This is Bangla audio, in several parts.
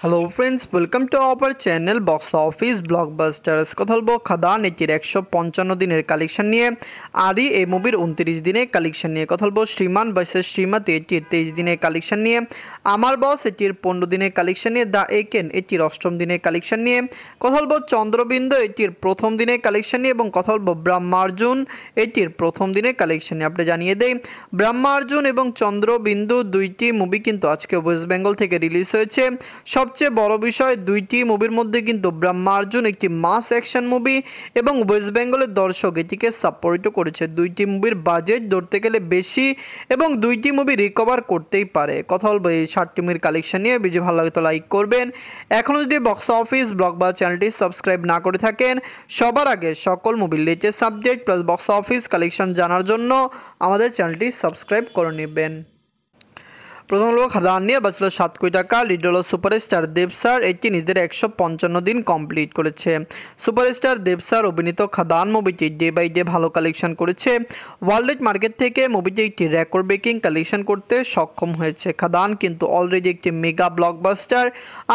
Hello friends, welcome to our channel box office blockbusters. কথা বলবো খাদান এটির 155 দিনের কালেকশন নিয়ে, আরই এই মুভির 29 দিনের কালেকশন নিয়ে। কথা বলবো শ্রীমান ভার্সেস শ্রীমতী এটির 23 দিনের কালেকশন নিয়ে, আমার বস এটির 15 দিনের কালেকশন নিয়ে, দ্য একেন এটির 8ম দিনের কালেকশন নিয়ে। কথা বলবো চন্দ্রবিন্দু এটির প্রথম দিনের কালেকশন নিয়ে এবং কথা বলবো ব্রহ্মার্জুন এটির প্রথম দিনের কালেকশন নিয়ে। আপনি জানিয়ে দেই, ব্রহ্মার্জুন এবং চন্দ্রবিন্দু দুইটি মুভি কিন্তু আজকে ওয়েস্ট বেঙ্গল থেকে রিলিজ হয়েছে। সবচেয়ে বড় বিষয়, দুইটি মুভির মধ্যে কিন্তু ব্রহ্মার্জুন একটি মাস অ্যাকশন মুভি এবং ওয়েস্ট বেঙ্গলের দর্শক এটিকে সাপোর্টও করেছে। দুইটি মুভির বাজেট ধরতে গেলে বেশি এবং দুইটি মুভি রিকভার করতেই পারে। কথা বলবো এই 7টি মুভির কালেকশন নিয়ে। ভিডিও ভালো লাগে তো লাইক করবেন। এখনও যদি বক্স অফিস ব্লগ বা চ্যানেলটি সাবস্ক্রাইব না করে থাকেন, সবার আগে সকল মুভির latest subject plus box office collection জানার জন্য আমাদের চ্যানেলটি সাবস্ক্রাইব করে নেবেন। প্রথম হলো খাদান নিয়ে বাঁচল 7 কোটি টাকা। লিড হলো সুপারস্টার দেব স্যার, এটি নিজেদের 155 দিন কমপ্লিট করেছে। সুপারস্টার দেব স্যার অভিনীত খাদান মুভিটি ডে বাই ডে ভালো কালেকশন করেছে। ওয়ার্ল্ড মার্কেট থেকে মুভিটি একটি রেকর্ড ব্রেকিং কালেকশন করতে সক্ষম হয়েছে। খাদান কিন্তু অলরেডি একটি মেগা ব্লকবাস্টার।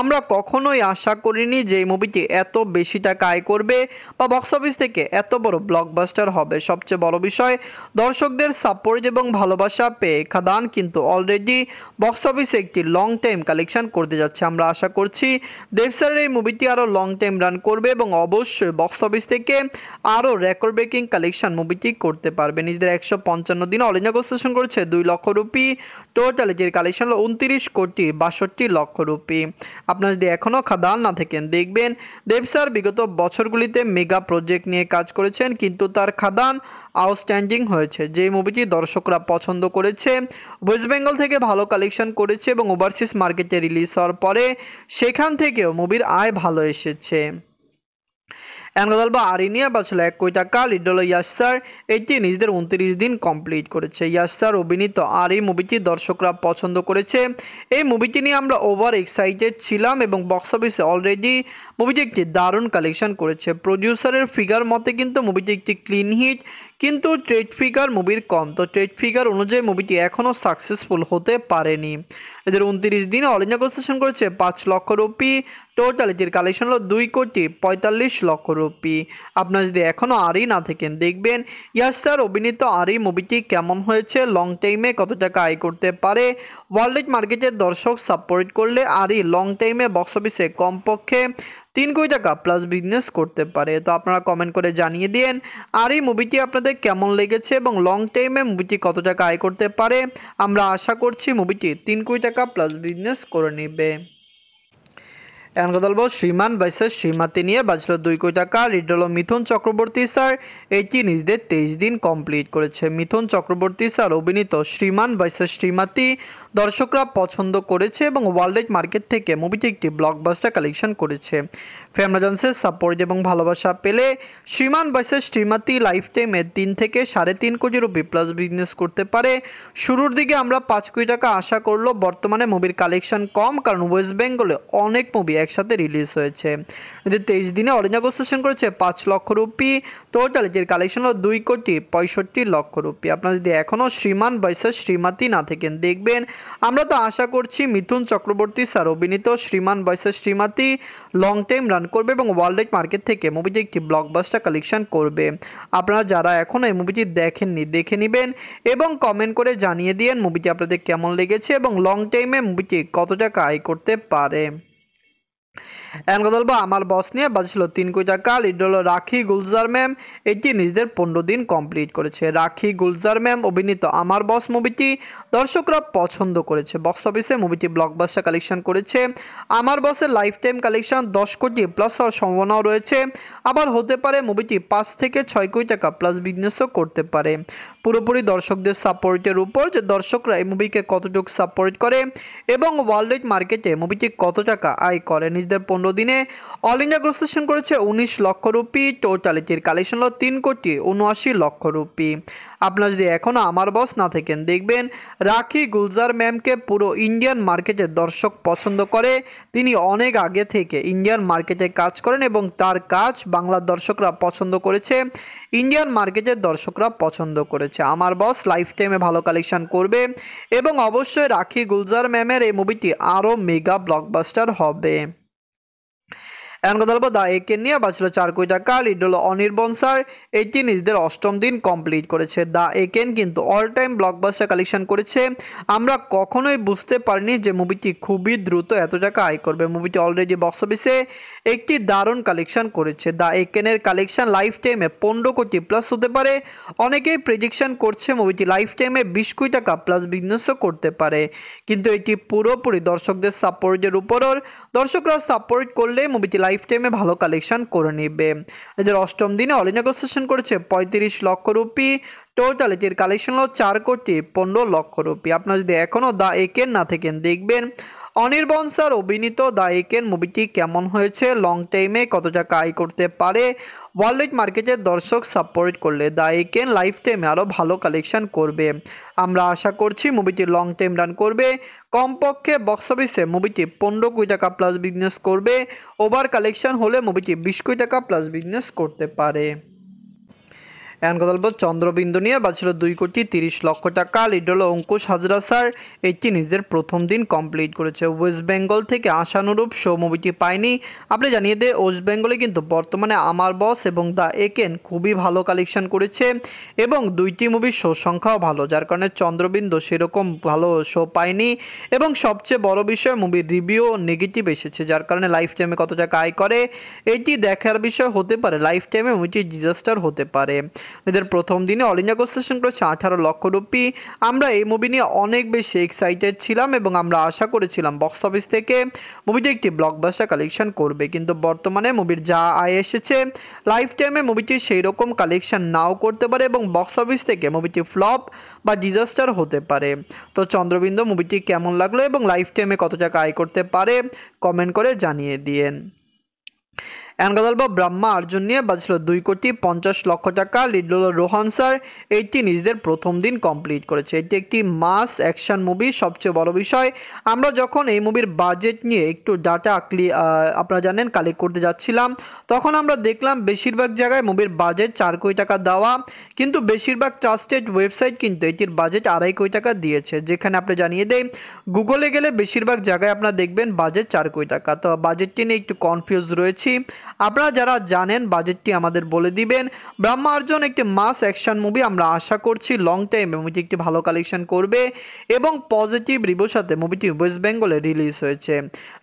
আমরা কখনোই আশা করিনি যে এই মুভিটি এত বেশি টাকা আয় করবে বা বক্স অফিস থেকে এত বড় ব্লকবাস্টার হবে। সবচেয়ে বড় বিষয়, দর্শকদের সাপোর্ট এবং ভালোবাসা পেয়ে খাদান কিন্তু অলরেডি বক্স অফিসে একটি লং টাইম কালেকশন করতে যাচ্ছে। আমরা আশা করছি দেব স্যারের এই মুভিটি আরও লং টাইম রান করবে এবং অবশ্যই বক্স অফিস থেকে আরও রেকর্ড ব্রেকিং কালেকশন মুভিটি করতে পারবে। নিজেদের 155 দিনে অল ইন্ডিয়া গ্রোস করেছে 2 লক্ষ রুপি। টোটাল এটির কালেকশন হলো 29 কোটি 62 লক্ষ রুপি। আপনারা যদি এখনও খাদান না থাকেন, দেখবেন দেব স্যার বিগত বছরগুলিতে মেগা প্রজেক্ট নিয়ে কাজ করেছেন, কিন্তু তার খাদান আউটস্ট্যান্ডিং হয়েছে। যে মুভিটি দর্শকরা পছন্দ করেছে, ওয়েস্ট বেঙ্গল থেকে ভালো কালেকশন করেছে এবং ওভারসিজ মার্কেটে রিলিজ হওয়ার পরে সেখান থেকেও মুভির আয় ভালো এসেছে। আরিনিয়া বাঁচল 1 কোটি টাকা। লিড হলো ইয়াশ স্যার, এটি নিজেদের 29 দিন কমপ্লিট করেছে। ইয়াশ স্যার অভিনীত আর এই মুভিটি দর্শকরা পছন্দ করেছে। এই মুভিটি নিয়ে আমরা ওভার এক্সাইটেড ছিলাম এবং বক্স অফিসে অলরেডি মুভিটি একটি দারুণ কালেকশন করেছে। প্রডিউসারের ফিগার মতে কিন্তু মুভিটি একটি ক্লিন হিট, কিন্তু ট্রেড ফিগার মুভির কম। তো ট্রেড ফিগার অনুযায়ী মুভিটি এখনও সাকসেসফুল হতে পারেনি। এদের 29 দিনে অল ইন্ডিয়া গ্রোস করেছে 5 লক্ষ রুপি। টোটাল এটির কালেকশন হলো 2 কোটি 45 লক্ষ রুপি। আপনারা যদি এখনও আরই না থাকেন, দেখবেন ইয়াশ স্যার অভিনীত আরই মুভিটি কেমন হয়েছে, লং টাইমে কত টাকা আয় করতে পারে। ওয়ার্ল্ড মার্কেটের দর্শক সাপোর্ট করলে আরই লং টাইমে বক্স অফিসে কমপক্ষে 3 কোটি টাকা প্লাস বিজনেস করতে পারে। তো আপনারা কমেন্ট করে জানিয়ে দিন আর এই মুভিটি আপনাদের কেমন লেগেছে এবং লং টাইমে মুভিটি কত টাকা আয় করতে পারে। আমরা আশা করছি মুভিটি 3 কোটি টাকা প্লাস বিজনেস করে নেবে। এখন কথা বলবো শ্রীমান ভার্সেস শ্রীমতী নিয়ে। বাঁচল 2 কোটি টাকা। লিড হলো মিথুন চক্রবর্তী স্যার, এটি নিজেদের 23 দিন কমপ্লিট করেছে। মিথুন চক্রবর্তী স্যার অভিনীত শ্রীমান ভার্সেস শ্রীমতী দর্শকরা পছন্দ করেছে এবং ওয়ার্ল্ড মার্কেট থেকে মুভিটি একটি ব্লকবাস্টার কালেকশন করেছে। ফ্যামিলি জনসের সাপোর্ট এবং ভালোবাসা পেলে শ্রীমান ভার্সেস শ্রীমতী লাইফ টাইমে 3 থেকে 3.5 কোটি রুপি প্লাস বিজনেস করতে পারে। শুরুর দিকে আমরা 5 কোটি টাকা আশা করলো। বর্তমানে মুভির কালেকশন কম, কারণ ওয়েস্ট বেঙ্গলে অনেক মুভি একসাথে রিলিজ হয়েছে। এদের 23 দিনে অল ইন্ডিয়া গ্রোস করেছে 5 লক্ষ রুপি। টোটাল এটির কালেকশন হলো 2 কোটি 65 লক্ষ রুপি। আপনারা যদি এখনও শ্রীমান ভার্সেস শ্রীমতী না থাকেন, দেখবেন আমরা তো আশা করছি মিথুন চক্রবর্তী স্যার অভিনীত Shriman versus Shrimati long time run করবে এবং ওয়ার্ল্ড মার্কেট থেকে মুভিটি একটি ব্লকবাস্টার কালেকশন করবে। আপনারা যারা এখনও এই মুভিটি দেখেননি, দেখে নেবেন এবং কমেন্ট করে জানিয়ে দিন মুভিটি আপনাদের কেমন লেগেছে এবং লং টাইমে মুভিটি কত টাকা আয় করতে পারে। এখন কথা বলবো আমার বস নিয়ে। বাজছিল 3 কোটি টাকা। লিড হলো রাখি গুলজার ম্যাম, এটি নিজেদের 15 দিন কমপ্লিট করেছে। রাখি গুলজার ম্যাম অভিনীত আমার বস মুভিটি দর্শকরা পছন্দ করেছে। বক্স অফিসে মুভিটি ব্লকবাস্টার কালেকশন করেছে। আমার বসের লাইফ টাইম কালেকশন 10 কোটি প্লাস হওয়ার সম্ভাবনাও রয়েছে। আবার হতে পারে মুভিটি 5 থেকে 6 কোটি টাকা প্লাস বিজনেসও করতে পারে। পুরোপুরি দর্শকদের সাপোর্টের উপর, যে দর্শকরা এই মুভিকে কতটুকু সাপোর্ট করে এবং ওয়ার্ল্ড মার্কেটে মুভিটি কত টাকা আয় করে। নিজেদের 15 দিনে অল ইন্ডিয়া গ্রোস করেছে 19 লক্ষ রুপি। টোটালিটির কালেকশন হলো 3 কোটি 79 লক্ষ রুপি। আপনারা যদি এখনও আমার বস না থাকেন, দেখবেন রাখি গুলজার ম্যামকে পুরো ইন্ডিয়ান মার্কেটের দর্শক পছন্দ করে। তিনি অনেক আগে থেকে ইন্ডিয়ান মার্কেটে কাজ করেন এবং তার কাজ বাংলার দর্শকরা পছন্দ করেছে, ইন্ডিয়ান মার্কেটের দর্শকরা পছন্দ করেছে। করেছে। আমার বস লাইফ টাইমে ভালো কালেকশন করবে এবং অবশ্যই রাখি গুলজার ম্যামের এই মুভিটি আরও মেগা ব্লকবাস্টার হবে। এখন কথা বলবো দ্য একেন নিয়ে, বাঁচল 4 কোটি টাকা। লিড হলো অনির্বাণ স্যার, 18 নিজদের অষ্টম দিন কমপ্লিট করেছে। দ্য একেন কিন্তু অল টাইম ব্লকবাস্টার কালেকশন করেছে। আমরা কখনোই বুঝতে পারিনি যে মুভিটি খুবই দ্রুত এত টাকা আয় করবে। মুভিটি অলরেডি বক্স অফিসে একটি দারুণ কালেকশন করেছে। দ্য একেনের কালেকশন লাইফ টাইমে 15 কোটি প্লাস হতে পারে। অনেকেই প্রেডিকশন করছে মুভিটি লাইফ টাইমে 20 কোটি টাকা প্লাস বিজনেসও করতে পারে, কিন্তু এটি পুরোপুরি দর্শকদের সাপোর্টের উপরও। দর্শকরা সাপোর্ট করলে মুভিটি লাইফ টাইমে ভালো কালেকশন করে নেবে। এদের অষ্টম দিনে অল ইন্ডিয়া সেশন করেছে 35 লক্ষ রুপি। টোটাল এটির কালেকশন হলো 4 কোটি 15 লক্ষ রুপি। আপনারা যদি এখনও দ্য একেন না থাকেন, দেখবেন অনির্বাণ স্যার অভিনীত দ্য একেন মুভিটি কেমন হয়েছে, লং টাইমে কত টাকা আয় করতে পারে। ওয়ার্ল্ড মার্কেটের দর্শক সাপোর্ট করলে দ্য একেন লাইফ টাইমে আরও ভালো কালেকশন করবে। আমরা আশা করছি মুভিটি লং টাইম রান করবে। কমপক্ষে বক্স অফিসে মুভিটি 15 কোটি টাকা প্লাস বিজনেস করবে। ওভার কালেকশন হলে মুভিটি 20 কোটি টাকা প্লাস বিজনেস করতে পারে। এখন কথা বলবো চন্দ্রবিন্দু নিয়ে, বাঁচল 2 কোটি 30 লক্ষ টাকা। লিড হলো অঙ্কুশ হাজরা স্যার, এটি নিজের প্রথম দিন কমপ্লিট করেছে। ওয়েস্ট বেঙ্গল থেকে আশানুরূপ শো মুভিটি পায়নি। আপনি জানিয়ে দেয় ওয়েস্ট বেঙ্গলে কিন্তু বর্তমানে আমার বস এবং দ্য একেন খুবই ভালো কালেকশন করেছে এবং দুইটি মুভির শো সংখ্যাও ভালো, যার কারণে চন্দ্রবিন্দু সেরকম ভালো শো পায়নি। এবং সবচেয়ে বড় বিষয় মুভির রিভিউ নেগেটিভ এসেছে, যার কারণে লাইফ টাইমে কত টাকা আয় করে এটি দেখার বিষয় হতে পারে। লাইফ টাইমে মুভিটি ডিজাস্টার হতে পারে। এদের প্রথম দিনে অল ইন্ডিয়া সেশন করেছে 18 লক্ষ রুপি। আমরা এই মুভি নিয়ে অনেক বেশি এক্সাইটেড ছিলাম এবং আমরা আশা করেছিলাম বক্স অফিস থেকে মুভিটি একটি ব্লকবাস্টার কালেকশন করবে, কিন্তু বর্তমানে মুভির যা আয় এসেছে লাইফ টাইমে মুভিটি সেই রকম কালেকশন নাও করতে পারে এবং বক্স অফিস থেকে মুভিটি ফ্লপ বা ডিজাস্টার হতে পারে। তো চন্দ্রবিন্দু মুভিটি কেমন লাগলো এবং লাইফ টাইমে কত টাকা আয় করতে পারে কমেন্ট করে জানিয়ে দিয়েন। এখন কথা বলবো ব্রহ্মা অর্জুন নিয়ে, বাঁচল 2 কোটি 50 লক্ষ টাকা। লিড হলো রোহান স্যার, এটি নিজেদের প্রথম দিন কমপ্লিট করেছে। এটি একটি মাস অ্যাকশন মুভি। সবচেয়ে বড় বিষয়, আমরা যখন এই মুভির বাজেট নিয়ে একটু ডাটা আপনারা জানেন কালেক্ট করতে যাচ্ছিলাম, তখন আমরা দেখলাম বেশিরভাগ জায়গায় মুভির বাজেট 4 কোটি টাকা দেওয়া, কিন্তু বেশিরভাগ ট্রাস্টেড ওয়েবসাইট কিন্তু এটির বাজেট 2.5 কোটি টাকা দিয়েছে। যেখানে আপনি জানিয়ে দেয় গুগলে গেলে বেশিরভাগ জায়গায় আপনারা দেখবেন বাজেট 4 কোটি টাকা। তো বাজেটটি নিয়ে একটু কনফিউজ রয়েছি, আপনারা যারা জানেন বাজেটটি আমাদের বলে দিবেন। ব্রহ্মা অর্জুন একটি মাস অ্যাকশন মুভি, আমরা আশা করছি লং টাইমে মুভিটি একটি ভালো কালেকশন করবে এবং পজিটিভ রিভিউর সাথে মুভিটি ওয়েস্ট বেঙ্গলে রিলিজ হয়েছে।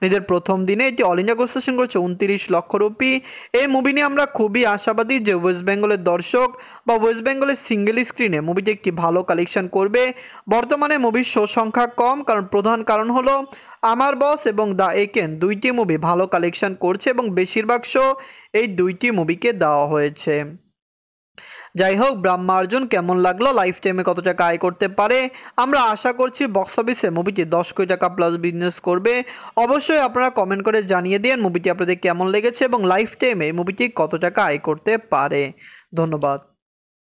নিজের প্রথম দিনে এটি অল ইন্ডিয়া সেশন করেছে 29 লক্ষ রুপি। এই মুভি নিয়ে আমরা খুবই আশাবাদী যে ওয়েস্ট বেঙ্গলের দর্শক বা ওয়েস্ট বেঙ্গলের সিঙ্গেল স্ক্রিনে মুভিটি একটি ভালো কালেকশন করবে। বর্তমানে মুভির শো সংখ্যা কম, কারণ প্রধান কারণ হলো আমার বস এবং দ্য একেন দুইটি মুভি ভালো কালেকশন করছে এবং বেশিরভাগ শো এই দুইটি মুভিকে দেওয়া হয়েছে। যাই হোক, ব্রহ্মা অর্জুন কেমন লাগলো, লাইফ টাইমে কত টাকা আয় করতে পারে, আমরা আশা করছি বক্স অফিসে মুভিটি 10 কোটি টাকা প্লাস বিজনেস করবে। অবশ্যই আপনারা কমেন্ট করে জানিয়ে দিন মুভিটি আপনাদের কেমন লেগেছে এবং লাইফ টাইমে মুভিটি কত টাকা আয় করতে পারে। ধন্যবাদ।